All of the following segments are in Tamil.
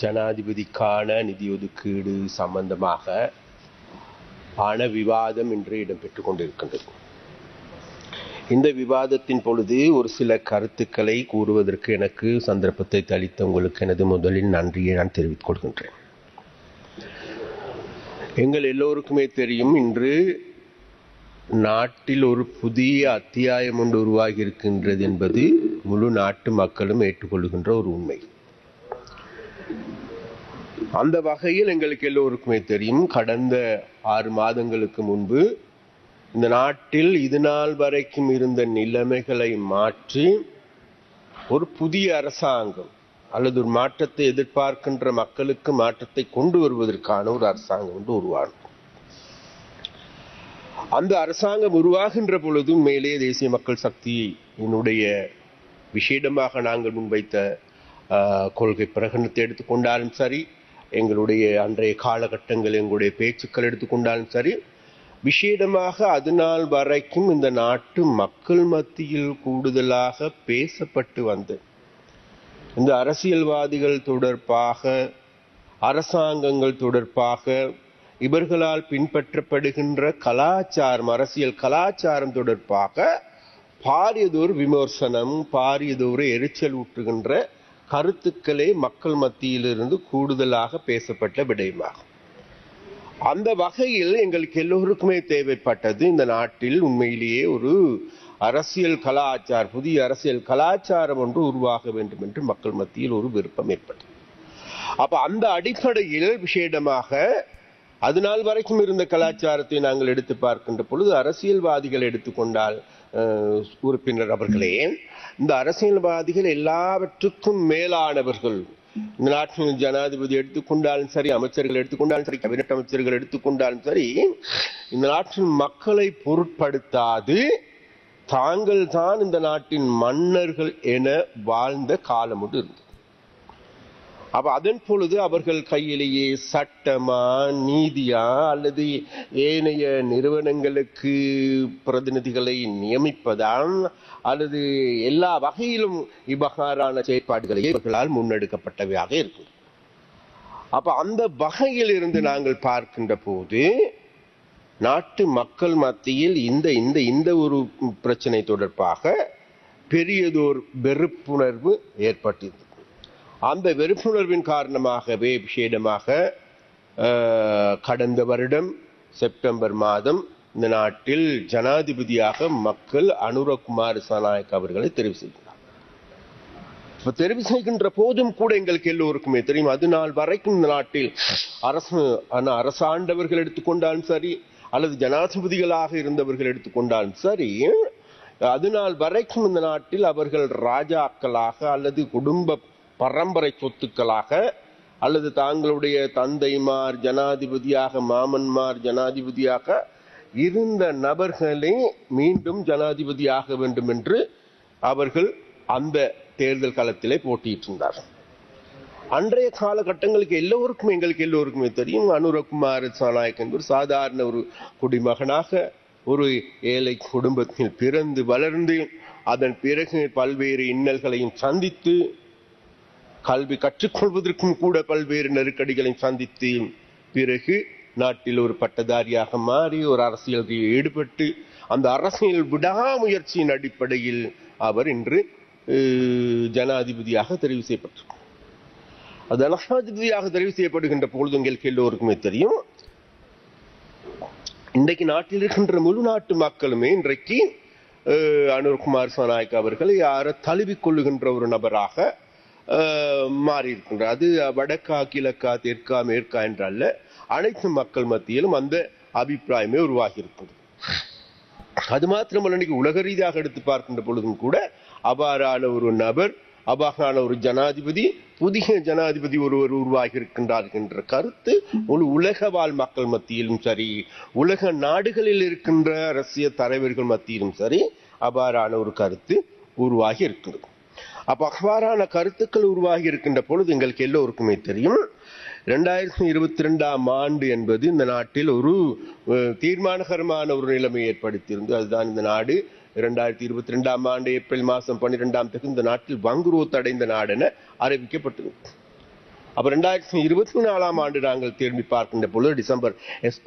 ஜனாதிபதிக்கான நிதி ஒதுக்கீடு சம்பந்தமாக ஆன விவாதம் இன்று இடம்பெற்றுக் கொண்டிருக்கின்றது. இந்த விவாதத்தின் பொழுது ஒரு சில கருத்துக்களை கூறுவதற்கு எனக்கு சந்தர்ப்பத்தை அளித்த உங்களுக்கு எனது முதலில் நன்றியை நான் தெரிவித்துக் கொள்கின்றேன். எங்கள் எல்லோருக்குமே தெரியும், இன்று நாட்டில் ஒரு புதிய அத்தியாயம் ஒன்று உருவாகி இருக்கின்றது என்பது முழு நாட்டு மக்களும் ஏற்றுக்கொள்கின்ற ஒரு உண்மை. அந்த வகையில் எங்களுக்கு எல்லோருக்குமே தெரியும், கடந்த 6 மாதங்களுக்கு முன்பு இந்த நாட்டில் இது நாள் வரைக்கும் இருந்த நிலைமைகளை மாற்றி ஒரு புதிய அரசாங்கம் அல்லது ஒரு மாற்றத்தை எதிர்பார்க்கின்ற மக்களுக்கு மாற்றத்தை கொண்டு வருவதற்கான ஒரு அரசாங்கம் ஒன்று உருவாகும். அந்த அரசாங்கம் உருவாகின்ற பொழுது மேலே தேசிய மக்கள் சக்தியினுடைய விஷேடமாக நாங்கள் முன்வைத்த கொள்கை பிரகடனத்தை எடுத்துக்கொண்டாலும் சரி, எங்களுடைய அன்றைய காலகட்டங்கள் எங்களுடைய பேச்சுக்கள் எடுத்துக்கொண்டாலும் சரி, விஷேடமாக அது நாள் வரைக்கும் இந்த நாட்டு மக்கள் மத்தியில் கூடுதலாக பேசப்பட்டு வந்த இந்த அரசியல்வாதிகள் தொடர்பாக, அரசாங்கங்கள் தொடர்பாக, இவர்களால் பின்பற்றப்படுகின்ற கலாச்சாரம், அரசியல் கலாச்சாரம் தொடர்பாக பாரியதொரு விமர்சனம், பாரியதொரு எரிச்சல் ஊட்டுகின்ற கருத்துக்களே மக்கள் மத்தியிலிருந்து கூடுதலாக பேசப்பட்ட விடயமாகும். அந்த வகையில் எங்களுக்கு எல்லோருக்குமே தேவைப்பட்டது இந்த நாட்டில் உண்மையிலேயே ஒரு அரசியல் கலாச்சாரம், புதிய அரசியல் கலாச்சாரம் ஒன்று உருவாக வேண்டும் என்று மக்கள் மத்தியில் ஒரு விருப்பம் ஏற்பட்டது. அப்ப அந்த அடிப்படையில் விஷேடமாக அது நாள் வரைக்கும் இருந்த கலாச்சாரத்தை நாங்கள் எடுத்து பார்க்கின்ற பொழுது, அரசியல்வாதிகள் எடுத்துக்கொண்டால் உறுப்பினர் அவர்களே, இந்த அரசியல்வாதிகள் எல்லாவற்றுக்கும் மேலானவர்கள். இந்த நாட்டின் ஜனாதிபதி எடுத்துக்கொண்டாலும் சரி, அமைச்சர்கள் எடுத்துக்கொண்டாலும் சரி, கேபினட் அமைச்சர்கள் எடுத்துக்கொண்டாலும் சரி, இந்த நாட்டின் மக்களை பொருட்படுத்தாது தாங்கள் தான் இந்த நாட்டின் மன்னர்கள் என வாழ்ந்த காலம் ஒன்று இருந்தது. அப்ப அதன் பொழுது அவர்கள் கையிலேயே சட்டமா, நீதியா அல்லது ஏனைய நிறுவனங்களுக்கு பிரதிநிதிகளை நியமிப்பதான் அல்லது எல்லா வகையிலும் இவ்வகாரான செயற்பாடுகளை இவர்களால் முன்னெடுக்கப்பட்டவையாக இருக்கும். அப்ப அந்த வகையில் இருந்து நாங்கள் பார்க்கின்ற போது நாட்டு மக்கள் மத்தியில் இந்த ஒரு பிரச்சனை தொடர்பாக பெரியதோர் வெறுப்புணர்வு ஏற்பட்டது. அந்த வெறுப்புணர்வின் காரணமாகவே விஷேடமாக கடந்த வருடம் செப்டம்பர் மாதம் இந்த நாட்டில் ஜனாதிபதியாக மக்கள் அனுரகுமார் திசாநாயக்க அவர்களை தெரிவு செய்கிறார். தெரிவு செய்கின்ற போதும் கூட எங்களுக்கு எல்லோருக்குமே தெரியும், அது நாள் வரைக்கும் இந்த நாட்டில் அரசாண்டவர்கள் எடுத்துக்கொண்டாலும் சரி அல்லது ஜனாதிபதிகளாக இருந்தவர்கள் எடுத்துக்கொண்டாலும் சரி, அது நாள் வரைக்கும் இந்த நாட்டில் அவர்கள் ராஜாக்களாக அல்லது குடும்ப பரம்பரை சொத்துக்களாக அல்லது தாங்களுடைய தந்தைமார் ஜனாதிபதியாக, மாமன்மார் ஜனாதிபதியாக இருந்த நபர்களை மீண்டும் ஜனாதிபதியாக வேண்டும் என்று அவர்கள் அந்த தேர்தல் களத்திலே போட்டியிட்டிருந்தார். அன்றைய காலகட்டங்களுக்கு எங்களுக்கு எல்லோருக்குமே தெரியும், அனுரகுமார் திசாநாயக்க என்பவர் சாதாரண ஒரு குடிமகனாக ஒரு ஏழை குடும்பத்தில் பிறந்து வளர்ந்து அதன் பிறகு பல்வேறு இன்னல்களையும் சந்தித்து, கல்வி கற்றுக்கொள்வதற்கும் கூட பல்வேறு நெருக்கடிகளை சந்தித்து, பிறகு நாட்டில் ஒரு பட்டதாரியாக மாறி ஒரு அரசியலில் ஈடுபட்டு அந்த அரசியல் விடாமுயற்சியின் அடிப்படையில் அவர் இன்று ஜனாதிபதியாக தெரிவு செய்யப்பட்டார். ஜனாதிபதியாக தெரிவு செய்யப்படுகின்ற பொழுது எங்களுக்கு எல்லோருக்குமே தெரியும், இன்றைக்கு நாட்டில் இருக்கின்ற முழு நாட்டு மக்களுமே இன்றைக்கு அனுரகுமார் திசாநாயக்க அவர்களை யார தழுவிக்கொள்ளுகின்ற ஒரு நபராக மாறி இருக்கின்றார். அது வடக்கா, கிழக்கா, தெற்கா, மேற்கா என்றல்ல, அனைத்து மக்கள் மத்தியிலும் அந்த அபிப்பிராயமே உருவாகி இருக்கின்றது. அது மாத்திரமல்ல, இன்னைக்கு உலக ரீதியாக எடுத்து பார்க்கின்ற பொழுதும் கூட அவ்வாறான ஒரு நபர், அவ்வாறான ஒரு ஜனாதிபதி, புதிய ஜனாதிபதி ஒருவர் உருவாகி இருக்கின்றார் என்ற கருத்து முழு உலக வாழ் மக்கள் மத்தியிலும் சரி, உலக நாடுகளில் இருக்கின்ற அரசியல் தலைவர்கள் மத்தியிலும் சரி, அவ்வாறான ஒரு கருத்து உருவாகி இருக்கின்றது. அப்ப அவ்வாறான கருத்துக்கள் உருவாகி இருக்கின்ற பொழுது எங்களுக்கு எல்லோருக்குமே தெரியும், 2022ஆம் ஆண்டு என்பது இந்த நாட்டில் ஒரு தீர்மானகரமான ஒரு நிலைமை ஏற்படுத்தியிருந்து, அதுதான் இந்த நாடு 2022ஆம் ஆண்டு ஏப்ரல் மாதம் 12ஆம் தேதி இந்த நாட்டில் வங்குரோத்து அடைந்த நாடு என அறிவிக்கப்பட்டது. அப்ப 2024 ஆண்டு நாங்கள் திரும்பி பார்க்கின்ற பொழுது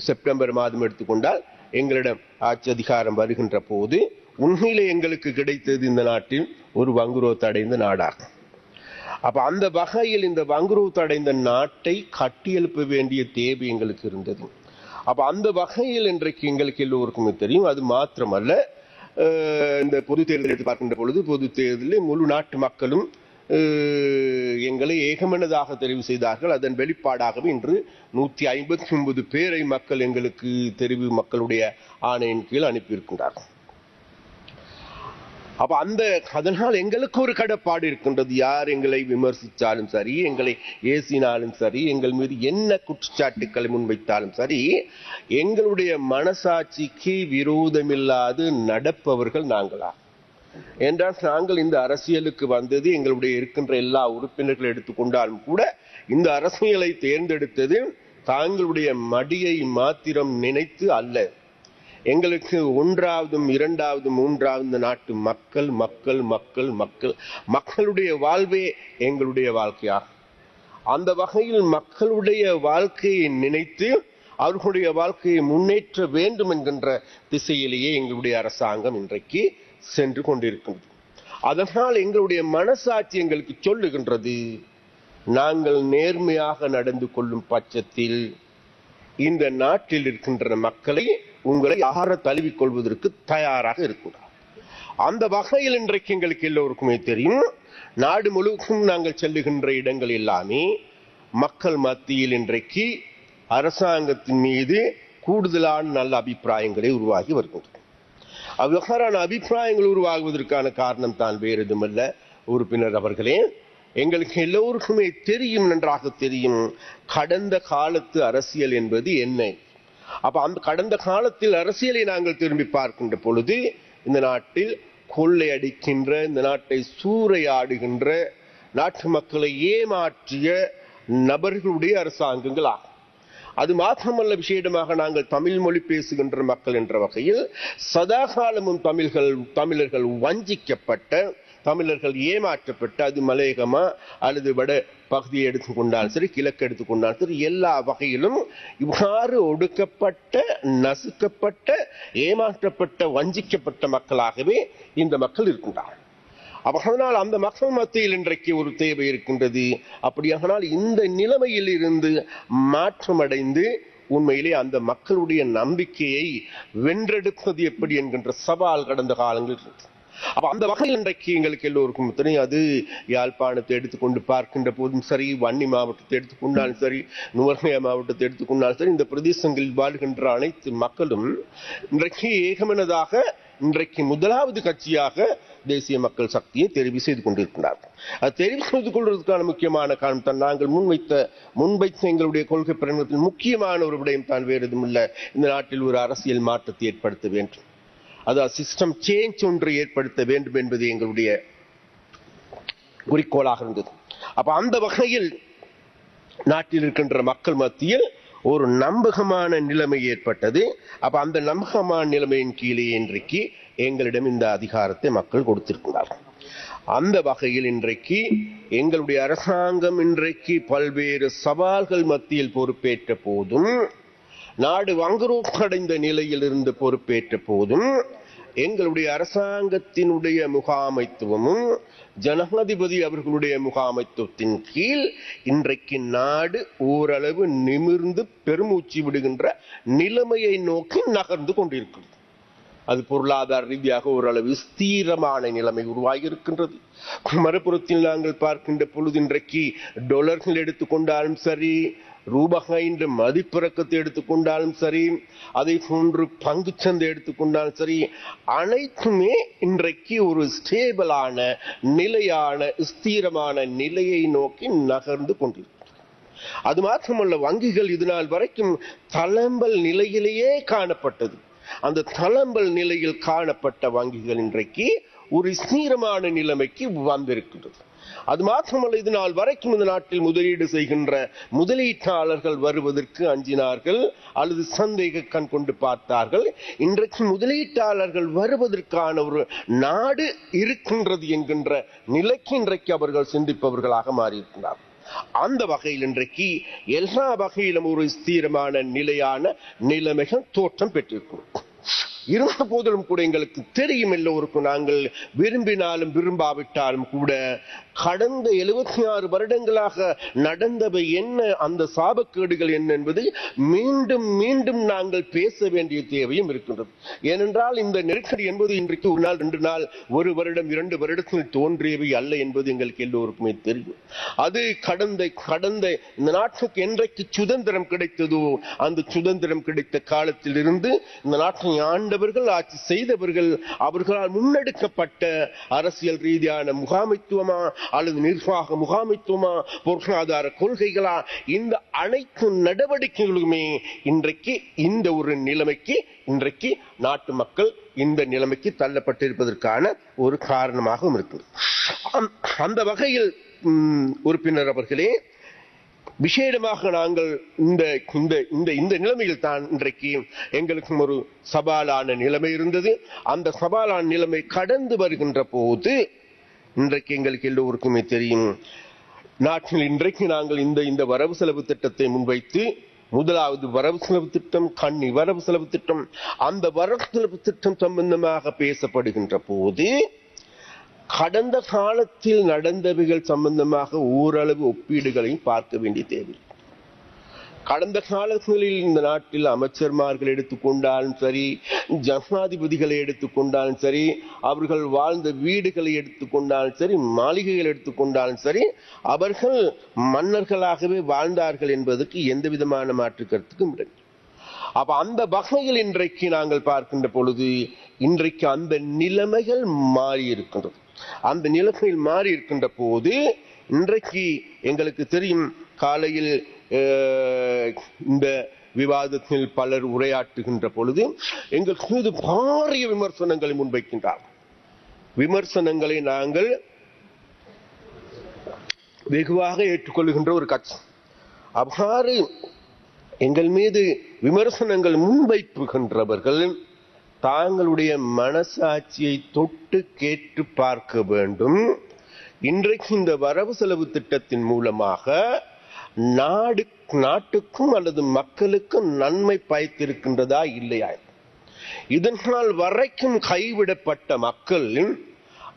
செப்டம்பர் மாதம் எடுத்துக்கொண்டால் எங்களிடம் ஆட்சி அதிகாரம் வருகின்ற போது உண்மையிலே எங்களுக்கு கிடைத்தது இந்த நாட்டில் ஒரு வங்குரோத்து அடைந்த நாடாகும். அப்ப அந்த வகையில் இந்த வங்குரோத்து அடைந்த நாட்டை கட்டியெழுப்ப வேண்டிய தேவை எங்களுக்கு இருந்தது. அப்ப அந்த வகையில் இன்றைக்கு எங்களுக்கு எல்லோருக்குமே தெரியும். அது மாத்திரமல்ல, இந்த பொது தேர்தல் எடுத்து பார்க்கின்ற பொழுது பொது தேர்தலில் முழு நாட்டு மக்களும் எங்களை ஏகமனதாக தெரிவு செய்தார்கள். அதன் வெளிப்பாடாகவே இன்று 159 பேரை மக்கள் எங்களுக்கு தெரிவு மக்களுடைய ஆணையின் கீழ் அனுப்பியிருக்கின்றார்கள். அப்ப அதனால் எங்களுக்கு ஒரு கடப்பாடு இருக்கின்றது. யார் எங்களை விமர்சித்தாலும் சரி, எங்களை ஏசினாலும் சரி, எங்கள் மீது என்ன குற்றச்சாட்டுக்களை முன்வைத்தாலும் சரி, எங்களுடைய மனசாட்சிக்கு விரோதமில்லாது நடப்பவர்கள் நாங்களா என்றால், நாங்கள் இந்த அரசியலுக்கு வந்தது எங்களுடைய இருக்கின்ற எல்லா உறுப்பினர்கள் எடுத்துக்கொண்டாலும் கூட இந்த அரசியலை தேர்ந்தெடுத்தது தாங்களுடைய மடியை மாத்திரம் நினைத்து அல்ல. எங்களுக்கு 1வது 2வது 3வது நாட்டு மக்கள் மக்கள் மக்கள் மக்கள் மக்களுடைய வாழ்வே எங்களுடைய வாழ்க்கையாகும். அந்த வகையில் மக்களுடைய வாழ்க்கையை நினைத்து அவர்களுடைய வாழ்க்கையை முன்னேற்ற வேண்டும் என்கின்ற திசையிலேயே எங்களுடைய அரசாங்கம் இன்றைக்கு சென்று கொண்டிருக்கின்றது. அதனால் எங்களுடைய மனசாட்சி எங்களுக்கு சொல்லுகின்றது, நாங்கள் நேர்மையாக நடந்து கொள்ளும் பட்சத்தில் இந்த நாட்டில் இருக்கின்ற மக்களை உங்களை ஆற தழுவிக் கொள்வதற்கு தயாராக இருக்கிறார். அந்த வகையில் இன்றைக்கு எங்களுக்கு எல்லோருக்குமே தெரியும், நாடு முழுவதும் நாங்கள் செல்லுகின்ற இடங்கள் எல்லாமே மக்கள் மத்தியில் இன்றைக்கு அரசாங்கத்தின் மீது கூடுதலான நல்ல அபிப்பிராயங்களை உருவாகி வருகின்றன. அவ்வாறான அபிப்பிராயங்கள் உருவாகுவதற்கான காரணம் தான் வேறு எதுவுமல்ல உறுப்பினர் அவர்களே, எங்களுக்கு எல்லோருக்குமே தெரியும், நன்றாக தெரியும், கடந்த காலத்து அரசியல் என்பது என்ன. அப்ப அந்த கடந்த காலத்தில் அரசியலை நாங்கள் திரும்பி பார்க்கின்ற பொழுது இந்த நாட்டில் கொள்ளையடிக்கின்ற, இந்த நாட்டை சூறையாடுகின்ற, நாட்டு மக்களை ஏமாற்றிய நபர்களுடைய அரசாங்கங்கள் ஆகும். அது மாத்திரமல்ல, விசேடமாக நாங்கள் தமிழ் மொழி பேசுகின்ற மக்கள் என்ற வகையில் சதாகாலமும் தமிழர்கள் வஞ்சிக்கப்பட்ட, தமிழர்கள் ஏமாற்றப்பட்ட, அது மலையகமா அல்லது வட பகுதியை எடுத்துக்கொண்டாலும் சரி, கிழக்கு எடுத்துக்கொண்டாலும் சரி, எல்லா வகையிலும் இவ்வாறு ஒடுக்கப்பட்ட, நசுக்கப்பட்ட, ஏமாற்றப்பட்ட, வஞ்சிக்கப்பட்ட மக்களாகவே இந்த மக்கள் இருக்கின்றார்கள். அதனால் அந்த மக்கள் மத்தியில் இன்றைக்கு ஒரு தேவை இருக்கின்றது. அப்படியானால் இந்த நிலைமையில் இருந்து மாற்றமடைந்து உண்மையிலே அந்த மக்களுடைய நம்பிக்கையை வென்றெடுப்பது எப்படி என்கின்ற சவால் கடந்த காலங்களில் இருக்கு. அப்ப அந்த வகையில் இன்றைக்கு எங்களுக்கு எல்லோருக்கும் தெரியும். அது யாழ்ப்பாணத்தை எடுத்துக்கொண்டு பார்க்கின்ற போதும் சரி, வன்னி மாவட்டத்தை எடுத்துக்கொண்டாலும் சரி, நுவர்லியா மாவட்டத்தை எடுத்துக்கொண்டாலும் சரி, இந்த பிரதேசங்களில் வாழ்கின்ற அனைத்து மக்களும் இன்றைக்கு ஏகமனதாக இன்றைக்கு முதலாவது கட்சியாக தேசிய மக்கள் சக்தியை தெரிவு செய்து கொண்டிருக்கிறார்கள். அது தெரிவு செய்து கொள்வதற்கான முக்கியமான காரணம் தான் நாங்கள் முன்வைத்த எங்களுடைய கொள்கை பிரகடனத்தில் முக்கியமான ஒரு விடயம் தான் வேறு எதுவும் இல்லை. இந்த நாட்டில் ஒரு அரசியல் மாற்றத்தை ஏற்படுத்த வேண்டும், அதாவது சிஸ்டம் சேஞ்ச் ஒன்று ஏற்படுத்த வேண்டும் என்பது எங்களுடைய குறிக்கோளாக இருந்தது. அப்ப அந்த வகையில் நாட்டில் இருக்கின்ற மக்கள் மத்தியில் ஒரு நம்பகமான நிலைமை ஏற்பட்டது. அப்ப அந்த நம்பகமான நிலைமையின் கீழே இன்றைக்கு எங்களிடம் இந்த அதிகாரத்தை மக்கள் கொடுத்திருக்கிறார்கள். அந்த வகையில் இன்றைக்கு எங்களுடைய அரசாங்கம் இன்றைக்கு பல்வேறு சவால்கள் மத்தியில் பொறுப்பேற்ற போதும், நாடு வங்குரோப்படைந்த நிலையில் இருந்து பொறுப்பேற்ற போதும், எங்களுடைய அரசாங்கத்தினுடைய முகாமைத்துவமும் ஜனாதிபதி அவர்களுடைய முகாமைத்துவத்தின் கீழ் இன்றைக்கு நாடு ஓரளவு நிமிர்ந்து பெருமூச்சு விடுகின்ற நிலைமையை நோக்கி நகர்ந்து கொண்டிருக்கிறது. அது பொருளாதார ரீதியாக ஓரளவு ஸ்திரமான நிலைமை உருவாகி இருக்கின்றது. மறுபுறத்தில் நாங்கள் பார்க்கின்ற பொழுது இன்றைக்கு டாலர்கள் எடுத்துக்கொண்டாலும் சரி, ரூபாயின் மதிப்பிறக்கத்தை எடுத்துக்கொண்டாலும் சரி, அதை போன்று பங்குச்சந்தை எடுத்துக்கொண்டாலும் சரி, அனைத்துமே இன்றைக்கு ஒரு ஸ்டேபிளான, நிலையான, ஸ்திரமான நிலையை நோக்கி நகர்ந்து கொண்டிருக்கிறது. அது மாத்திரமல்ல, வங்கிகள் இதுநாள் வரைக்கும் தளம்பல் நிலையிலேயே காணப்பட்டது. அந்த தளம்பல் நிலையில் காணப்பட்ட வங்கிகள் இன்றைக்கு ஒரு ஸ்திரமான நிலைமைக்கு வந்திருக்கின்றது. அது மாத்திரமல்ல, இது நாள் வரைக்கும் இந்த நாட்டில் முதலீடு செய்கின்ற முதலீட்டாளர்கள் வருவதற்கு அஞ்சினார்கள் அல்லது சந்தேக கண் கொண்டு பார்த்தார்கள். இன்றைக்கு முதலீட்டாளர்கள் வருவதற்கான ஒரு நாடு இருக்கின்றது என்கின்ற நிலைக்கு இன்றைக்கு அவர்கள் சிந்திப்பவர்களாக மாறியிருக்கிறார்கள். அந்த வகையில் இன்றைக்கு எல்லா வகையிலும் ஒரு ஸ்திரமான நிலையான நிலைமைகள் தோற்றம் பெற்றிருக்கும். இருந்த போதிலும் கூட எங்களுக்கு தெரியும், எல்லோருக்கும் நாங்கள் விரும்பினாலும் விரும்பாவிட்டாலும் கூட கடந்த 76 வருடங்களாக நடந்தவை என்ன, அந்த சாபக்கேடுகள் என்ன என்பதை மீண்டும் மீண்டும் நாங்கள் பேச வேண்டிய தேவையும் இருக்கின்றது. ஏனென்றால் இந்த நெருக்கடி என்பது இன்றைக்கு ஒரு நாள் 2 நாள் 1 வருடம் 2 வருடத்தில் தோன்றியவை அல்ல என்பது எங்களுக்கு எல்லோருக்குமே தெரியும். அது கடந்த இந்த நாட்டுக்கு என்றைக்கு சுதந்திரம் கிடைத்ததோ அந்த சுதந்திரம் கிடைத்த காலத்தில் இருந்து இந்த நாட்டை ஆண்டவர்கள், ஆட்சி செய்தவர்கள், அவர்களால் முன்னெடுக்கப்பட்ட அரசியல் ரீதியான முகாமைத்துவமா அல்லது நிர்வாக முகாமைத்துவமா, பொருளாதார கொள்கைகளா, இந்த அனைத்து நடவடிக்கைகளுமே இன்றைக்கு இந்த ஒரு நிலைமைக்கு, இன்றைக்கு நாட்டு மக்கள் இந்த நிலைமைக்கு தள்ளப்பட்டிருப்பதற்கான ஒரு காரணமாகவும் இருக்கு. அந்த வகையில் உறுப்பினர் அவர்களே, விசேடமாக நாங்கள் இந்த நிலைமையில் தான் இன்றைக்கு எங்களுக்கு ஒரு சவாலான நிலைமை இருந்தது. அந்த சவாலான நிலைமை கடந்து வருகின்ற போது இன்றைக்கு எங்களுக்கு எல்லோருக்குமே தெரியும், நாட்டில் இன்றைக்கு நாங்கள் இந்த வரவு செலவு திட்டத்தை முன்வைத்து, முதலாவது வரவு செலவு திட்டம், கண்ணி வரவு செலவு திட்டம், அந்த வரவு செலவு திட்டம் சம்பந்தமாக பேசப்படுகின்ற போது கடந்த காலத்தில் நடந்தவைகள் சம்பந்தமாக ஓரளவு ஒப்பீடுகளை பார்க்க வேண்டிய தேவை. கடந்த காலங்களில் இந்த நாட்டில் அமைச்சர்மார்கள் எடுத்துக்கொண்டாலும் சரி, ஜனாதிபதிகளை எடுத்துக்கொண்டாலும் சரி, அவர்கள் வாழ்ந்த வீடுகளை எடுத்துக்கொண்டாலும் சரி, மாளிகைகள் எடுத்துக்கொண்டாலும் சரி, அவர்கள் மன்னர்களாகவே வாழ்ந்தார்கள் என்பதற்கு எந்த விதமான மாற்று கருத்துக்கும் இல்லை. அப்ப அந்த வகையில் இன்றைக்கு நாங்கள் பார்க்கின்ற பொழுது இன்றைக்கு அந்த நிலைமைகள் மாறி இருக்கின்றது. அந்த நிலைமையில் மாறி இருக்கின்ற போது இன்றைக்கு எங்களுக்கு தெரியும், காலையில் இந்த விவாதத்தில் பலர் உரையாற்றுகின்ற பொழுது எங்கள் மீது பாரிய விமர்சனங்களை முன்வைக்கின்றார். விமர்சனங்களை நாங்கள் வெகுவாக ஏற்றுக்கொள்கின்ற ஒரு கட்சி. அவ்வாறு எங்கள் மீது விமர்சனங்கள் முன்வைப்புகின்றவர்கள் தாங்களுடைய மனசாட்சியை தொட்டு கேட்டு பார்க்க வேண்டும். இன்றைக்கு இந்த வரவு செலவு திட்டத்தின் மூலமாக நாட்டுக்கும் அல்லது மக்களுக்கும் நன்மை பயத்திருக்கின்றதா இல்லையா, இதனால் வரைக்கும் கைவிடப்பட்ட மக்கள்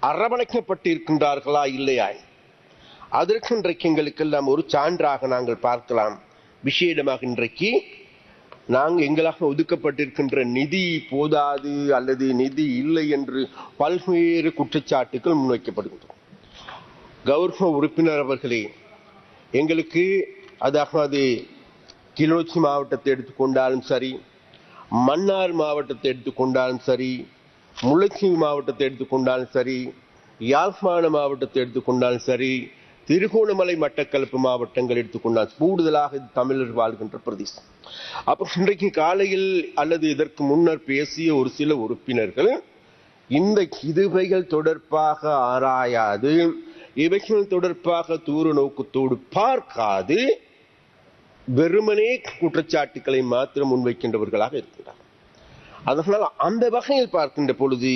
அரவணைக்கப்பட்டிருக்கின்றார்களா இல்லையா, அதற்கு இன்றைக்கு எங்களுக்கெல்லாம் ஒரு சான்றாக நாங்கள் பார்க்கலாம். விசேடமாக இன்றைக்கு நாங்கள் எங்களாக ஒதுக்கப்பட்டிருக்கின்ற நிதி போதாது அல்லது நிதி இல்லை என்று பல்வேறு குற்றச்சாட்டுகள் முன்வைக்கப்படுகின்றன. கௌரவ உறுப்பினர் அவர்களே, எங்களுக்கு அதாவது கிளிநொச்சி மாவட்டத்தை எடுத்துக்கொண்டாலும் சரி, மன்னார் மாவட்டத்தை எடுத்துக்கொண்டாலும் சரி, முல்லைத்தீவு மாவட்டத்தை எடுத்துக்கொண்டாலும் சரி, யாழ்ப்பாண மாவட்டத்தை எடுத்துக்கொண்டாலும் சரி, திருகோணமலை மட்டக்களப்பு மாவட்டங்கள் எடுத்துக்கொண்டால் கூடுதலாக தமிழர் வாழ்கின்ற பிரதேசம். அப்ப இன்றைக்கு காலையில் அல்லது இதற்கு முன்னர் பேசிய ஒரு சில உறுப்பினர்கள் இந்த இதுவைகள் தொடர்பாக ஆராயாது, இவைகள் தொடர்பாக தூர நோக்கத்தோடு பார்க்காது வெறுமனே குற்றச்சாட்டுக்களை மாத்திரம் முன்வைக்கின்றவர்களாக இருக்கின்றனர். அதனால் அந்த வகையில் பார்க்கின்ற பொழுது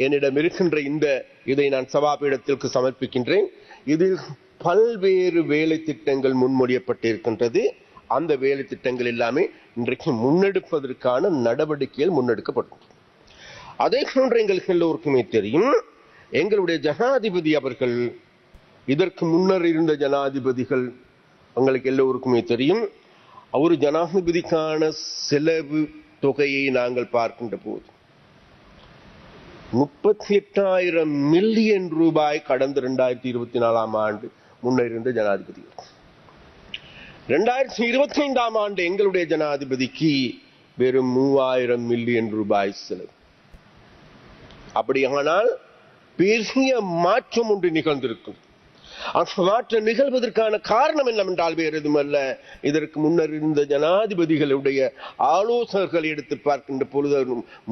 என்னிடம் இருக்கின்ற இதை நான் சபாபீடத்திற்கு சமர்ப்பிக்கின்றேன். இதில் பல்வேறு வேலை திட்டங்கள் முன்மொழியப்பட்டிருக்கின்றது. அந்த வேலை திட்டங்கள் எல்லாமே இன்றைக்கு முன்னெடுப்பதற்கான நடவடிக்கைகள் முன்னெடுக்கப்படும். அதே போன்று எங்களுக்கு எல்லோருக்குமே தெரியும், எங்களுடைய ஜனாதிபதி அவர்கள், இதற்கு முன்னர் இருந்த ஜனாதிபதிகள் உங்களுக்கு எல்லோருக்குமே தெரியும், ஒரு ஜனாதிபதிக்கான செலவு தொகையை நாங்கள் பார்க்கின்ற போது 38,000 மில்லியன் ரூபாய் கடந்த 2024 ஆண்டு முன்னர் இருந்த ஜனாதிபதிகள். 2025 ஆண்டு எங்களுடைய ஜனாதிபதிக்கு வெறும் 3,000 மில்லியன் ரூபாய் செலவு. அப்படியானால் பெரிய மாற்றம் ஒன்று நிகழ்ந்திருக்கும். அந்த மாற்றம் நிகழ்வதற்கான காரணம் என்னவென்றால் வேறு எதுவுமல்ல, இதற்கு முன்னர் இருந்த ஜனாதிபதிகளுடைய ஆலோசகர்கள் எடுத்து பார்க்கின்ற பொழுது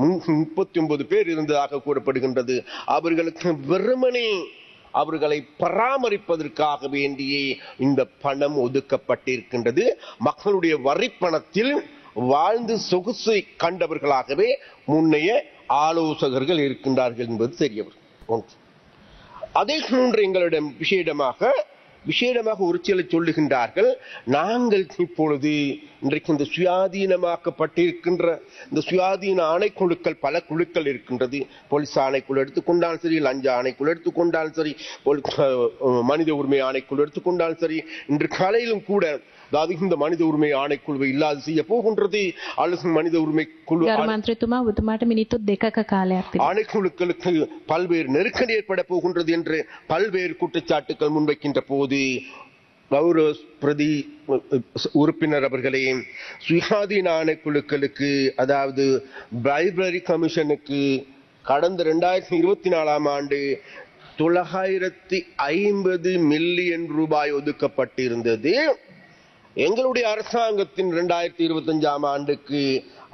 39 பேர் இருந்ததாக கூறப்படுகின்றது. அவர்களுக்கு வெறுமனே அவர்களை பராமரிப்பதற்காக வேண்டியே இந்த பணம் ஒதுக்கப்பட்டிருக்கின்றது. மக்களுடைய வரி பணத்தில் வாழ்ந்து சொகுசை கண்டவர்களாகவே முன்னைய ஆலோசகர்கள் இருக்கின்றார்கள் என்பது தெரியவர் ஒன்று. அதே போன்று எங்களிடம் விசேடமாக விசேடமாக ஒரு சிலர் சொல்லுகின்றார்கள், நாங்கள் இப்பொழுது இன்றைக்கு இந்த சுயாதீனமாக்கப்பட்டிருக்கின்ற இந்த சுயாதீன ஆணைக்குழுக்கள் பல குழுக்கள் இருக்கின்றது. போலீஸ் ஆணைக்குழு எடுத்துக்கொண்டாலும் சரி, லஞ்ச ஆணைக்குழு எடுத்துக்கொண்டாலும் சரி, மனித உரிமை ஆணைக்குழு எடுத்துக்கொண்டாலும் சரி, இன்று காலையிலும் கூட அதாவது இந்த மனித உரிமை ஆணைக்குழுவை இல்லாது செய்ய போகின்றது அல்லது மனித உரிமை குழு ஆணைக்குழுக்களுக்கு பல்வேறு நெருக்கடி ஏற்பட போகின்றது என்று பல்வேறு குற்றச்சாட்டுகள் முன்வைக்கின்ற போது கௌரவ பிரதி உறுப்பினர் அவர்களே, சுயாதீன ஆணைக்குழுக்களுக்கு அதாவது லைப்ரரி கமிஷனுக்கு கடந்த 2024ஆம் ஆண்டு 950 மில்லியன் ரூபாய் ஒதுக்கப்பட்டிருந்தது. எங்களுடைய அரசாங்கத்தின் 2025ஆம் ஆண்டுக்கு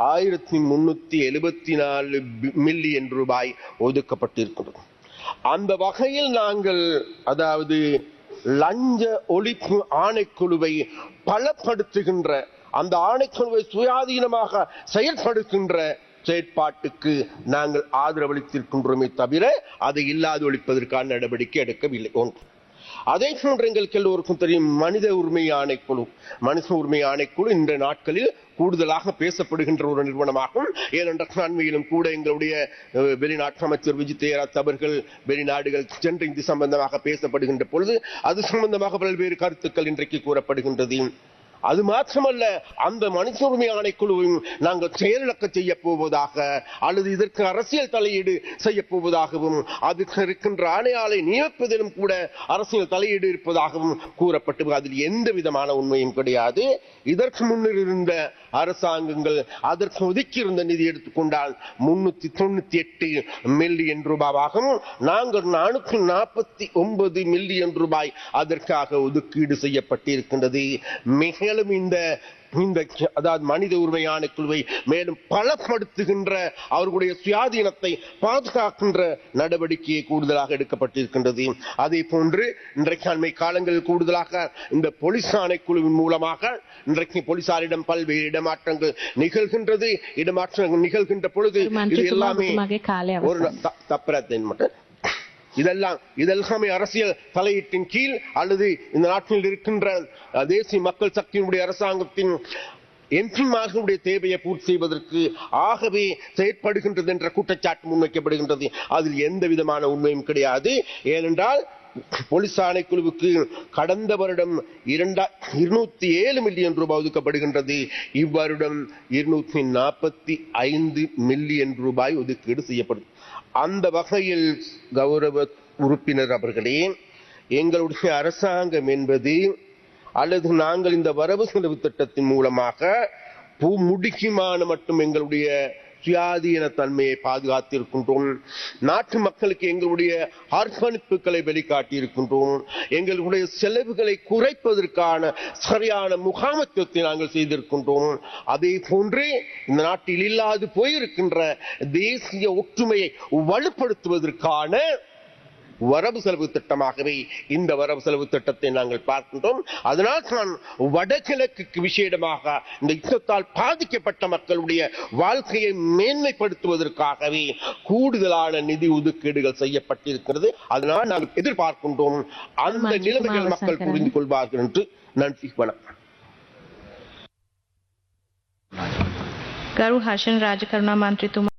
1374 மில்லியன் ரூபாய் ஒதுக்கப்பட்டிருக்கிறது. அந்த வகையில் நாங்கள் அதாவது லஞ்ச ஒழிப்பு ஆணைக்குழுவை பலப்படுத்துகின்ற அந்த ஆணைக்குழுவை சுயாதீனமாக செயல்படுகின்ற செயற்பாட்டுக்கு நாங்கள் ஆதரவளித்திருக்கின்றோமே தவிர அதை இல்லாது ஒழிப்பதற்கான நடவடிக்கை எடுக்கவில்லை. ஒன்று. அதே போன்று எங்களுக்கு எல்லோருக்கும் தெரியும், மனித உரிமை ஆணைக்குழு இந்த நாட்களில் கூடுதலாக பேசப்படுகின்ற ஒரு நிறுவனமாகும். ஏனென்றால் அண்மையிலும் கூட எங்களுடைய வெளிநாட்டு அமைச்சர் விஜித் தேராத் அவர்கள் வெளிநாடுகள் சென்று இது சம்பந்தமாக பேசப்படுகின்ற பொழுது அது சம்பந்தமாக பல்வேறு கருத்துக்கள் இன்றைக்கு கூறப்படுகின்றது. அது மாத்திரமல்ல, அந்த மனித உரிமை ஆணைக்குழுவையும் நாங்கள் செயலிழக்க செய்ய போவதாக அல்லது இதற்கு அரசியல் தலையீடு செய்ய போவதாகவும் அதுக்கு இருக்கின்ற ஆணையாளை நியமிப்பதிலும் கூட அரசியல் தலையீடு இருப்பதாகவும் கூறப்பட்டு அதில் எந்த விதமான உண்மையும் கிடையாது. இதற்கு முன்னர் இருந்த அரசாங்கங்கள் அதற்கு ஒதுக்கியிருந்த நிதி எடுத்துக்கொண்டால் 398 மில்லியன் ரூபாவாகும். நாங்கள் 449 மில்லியன் ரூபாய் அதற்காக ஒதுக்கீடு செய்யப்பட்டிருக்கின்றது. மேலும் இந்த அதாவது மனித உரிமை ஆணைக்குழுவை மேலும் பலப்படுத்துகின்ற அவர்களுடைய சுயாதீனத்தை பாதுகாக்கின்ற நடவடிக்கையை கூடுதலாக எடுக்கப்பட்டிருக்கின்றது. அதே போன்று இன்றைக்கு அண்மை காலங்களில் கூடுதலாக இந்த போலீஸ் ஆணைக்குழுவின் மூலமாக இன்றைக்கு போலீசாரிடம் பல்வேறு இடமாற்றங்கள் நிகழ்கின்றது. இடமாற்றங்கள் நிகழ்கின்ற பொழுது இது எல்லாமே ஒரு தப்பரத்தை மட்டும் இதெல்லாமே அரசியல் தலையீட்டின் கீழ் அல்லது இந்த நாட்டில் இருக்கின்ற தேசிய மக்கள் சக்தியினுடைய அரசாங்கத்தின் எம்பிமார்களுடைய தேவையை பூர்த்தி செய்வதற்கு ஆகவே செயற்படுகின்றது என்ற குற்றச்சாட்டு முன்வைக்கப்படுகின்றது. அதில் எந்த விதமான உண்மையும் கிடையாது. ஏனென்றால் போலீஸ் ஆணைக்குழுவுக்கு கடந்த வருடம் 207 மில்லியன் ரூபாய் ஒதுக்கப்படுகின்றது. இவ்வருடம் 245 மில்லியன் ரூபாய் ஒதுக்கீடு செய்யப்படும். அந்த வகையில் கௌரவ உறுப்பினர் அவர்களே, எங்களுடைய அரசாங்கம் என்பது அல்லது நாங்கள் இந்த வரவு செலவு திட்டத்தின் மூலமாக முடிக்குமான மட்டும் எங்களுடைய சுயாதீன தன்மையை பாதுகாத்திருக்கின்றோம். நாட்டு மக்களுக்கு எங்களுடைய அர்ப்பணிப்புகளை வெளிக்காட்டியிருக்கின்றோம். எங்களுடைய செலவுகளை குறைப்பதற்கான சரியான முகாமைத்துவத்தை நாங்கள் செய்திருக்கின்றோம். அதே போன்று இந்த நாட்டில் இல்லாது போயிருக்கின்ற தேசிய ஒற்றுமையை வலுப்படுத்துவதற்கான வரவு செலவு திட்டமாகவே இந்த வரவு செலவு திட்டத்தை நாங்கள் பார்க்கின்றோம். அதனால் தான் வடகிழக்கு விசேடமாக இந்த யுத்தத்தால் பாதிக்கப்பட்ட மக்களுடைய வாழ்க்கையை மேன்மைப்படுத்துவதற்காகவே கூடுதலான நிதி ஒதுக்கீடுகள் செய்யப்பட்டிருக்கிறது. அதனால் நாங்கள் எதிர்பார்க்கின்றோம் அந்த நிலைமைகள் மக்கள் புரிந்து கொள்வார்கள் என்று. நன்றி, வணக்கம். ගරු හර්ෂණ රාජකරුණා මන්ත්‍රීතුමා